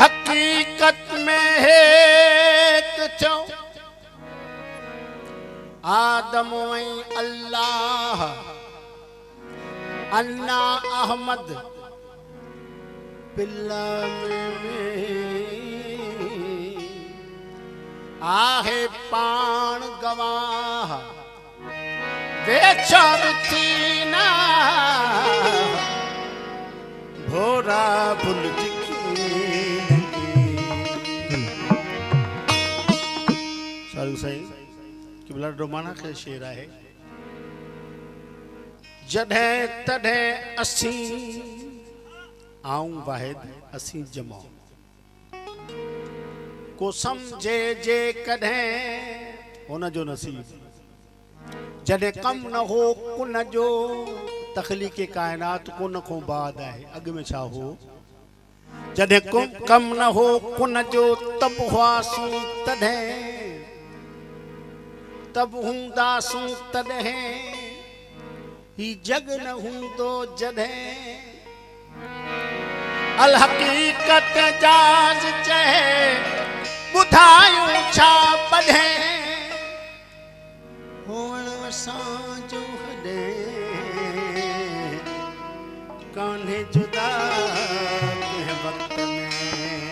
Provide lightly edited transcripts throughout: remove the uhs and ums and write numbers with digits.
हकीकत में एक चो आदम ऐं अल्लाह अन्ना अहमद पिल्ला में आहे पाण गवाह वेचर थी ना भोरा भुल सारू साईं किबला रोमाना के शेर है जॾहिं तॾहिं असी आऊं वाहिद असी जमो को समझे जे कॾहिं हुन जो नसीब जॾहिं कम न हो कुन जो तख़लीक़ कायनात कुन को बाद है अग में छा हो जॾहिं कम न हो कुन जो तब हुआसूं तॾहिं तब हूंदासूं तॾहिं ही जग न हूंदो जॾहिं अल हकीकत जाज चहे ॿुधायूं छा पढ़े हुअण असांजो हॾे कान्हे जुदा कंहिं वक़्त में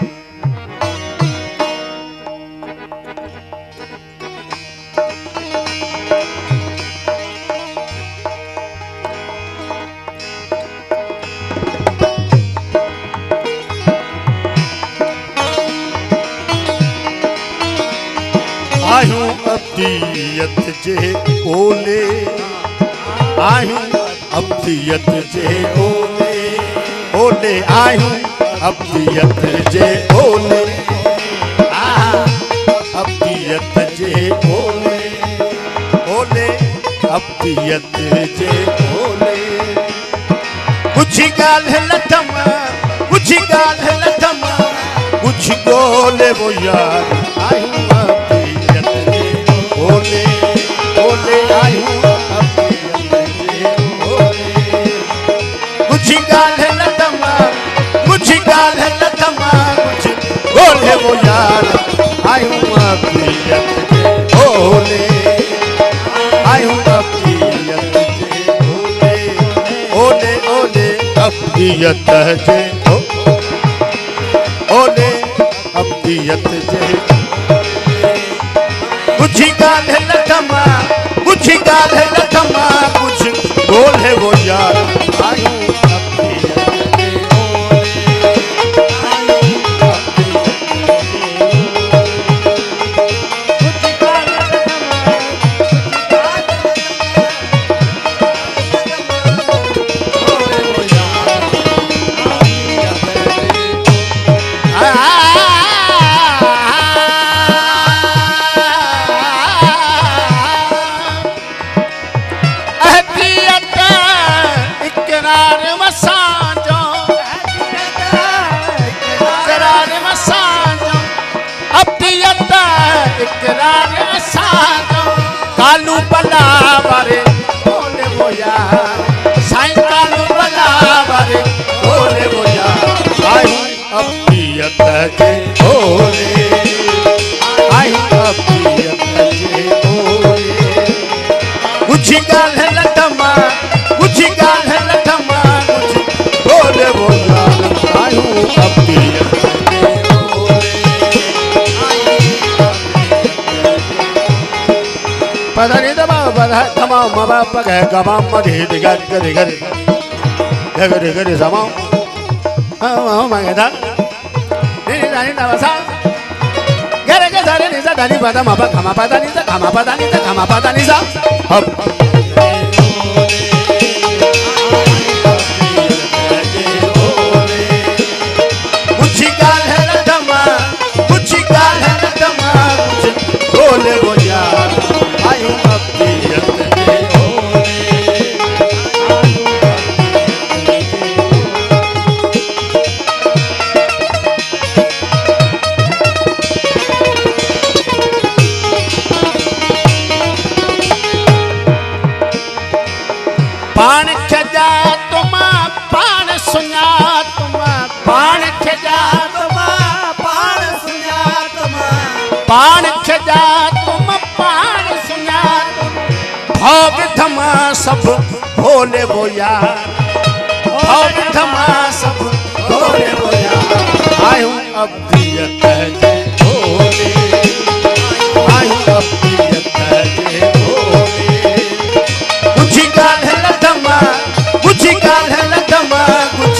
आयूं अब्दियत जे ओले आयूं अब्दियत जे ओले ओले आयूं अब्दियत जे ओले अब्दियत जे ओले ओले अब्दियत जे ओले कुछ ॻाल्हि लथम कुछ ॻाल्हि लथम कुछ ॻोल्हे वो यार आयूं ओले ओले आयूं कुछ ॻाल्हि न तमा कुछ ॻाल्हि न तमा कुछ ॻोल्हे वो यार आयूं अब्दियत जे ओले आयूं अब्दियत जे ओले ओले ओले अब्दियत जे ओले अब्दियत जे कुछ ॻाल्हि न तमा कुछ ॻाल्हि न तमा कुछ ॻोल्हे वो यार आयूं कालू बलावरे बोले वो यार साईं कालू बलावरे बोले वो यार आयूं अब्दियत जे ओले आयूं अब्दियत जे ओले कुछ ॻाल्हि न तमा कुछ ॻाल्हि न तमा कुछ बोले वो यार आयूं अब्दियत पदानी दबा बधा तमा मबा पग गमा मधे दिगर गरे गरे गरे गरे समा हां मगदा नी दानी नवसा गरे गरे दानी निसा दानी बदा मबा खमा पदानी सा खमा पदानी सा खमा पदानी सा हप कुछ ॻाल्हि न तमा कुछ ॻाल्हि न तमा कुछ बोले वो यार आयूं अब्दियत जे ओले सब भोले वो यार, और धमा सब भोले वो यार। आयूं अब प्रियत जे भोले, आयूं अब प्रियत जे भोले। कुछ गाल न धमा, कुछ गाल न धमा, कुछ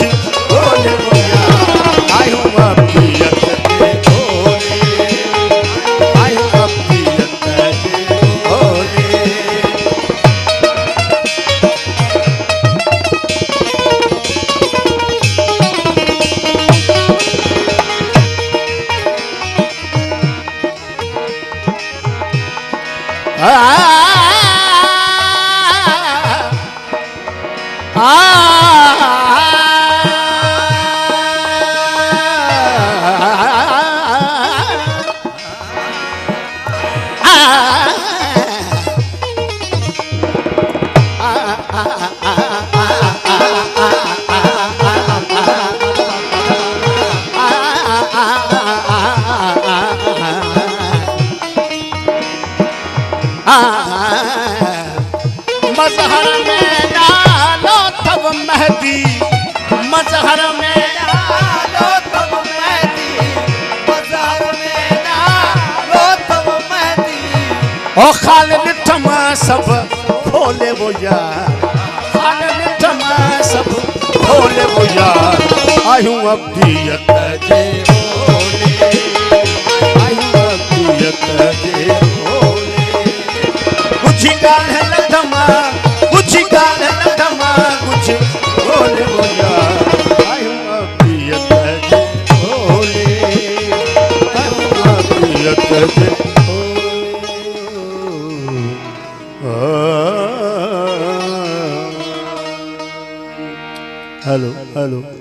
भोले वो यार। आयूं अब प्रियत जे भोले, आयूं अब प्रियत जे भोले। मजहर में डालो तब मेहदी, मजहर में डालो तब मेहदी, मजहर में डालो तब मेहदी। ओ खालिद थमा सब भोले वो यार, खालिद थमा सब भोले वो यार। आयूं अब प्रियत जे भोले, आयूं अब प्रियत जे भोले। कुछ गाल न धमा, कुछ गाल न धमा, कुछ भोले वो यार। आयूं अब प्रियत जे भोले, आयूं अब प्रियत जे भोले। Hello hello.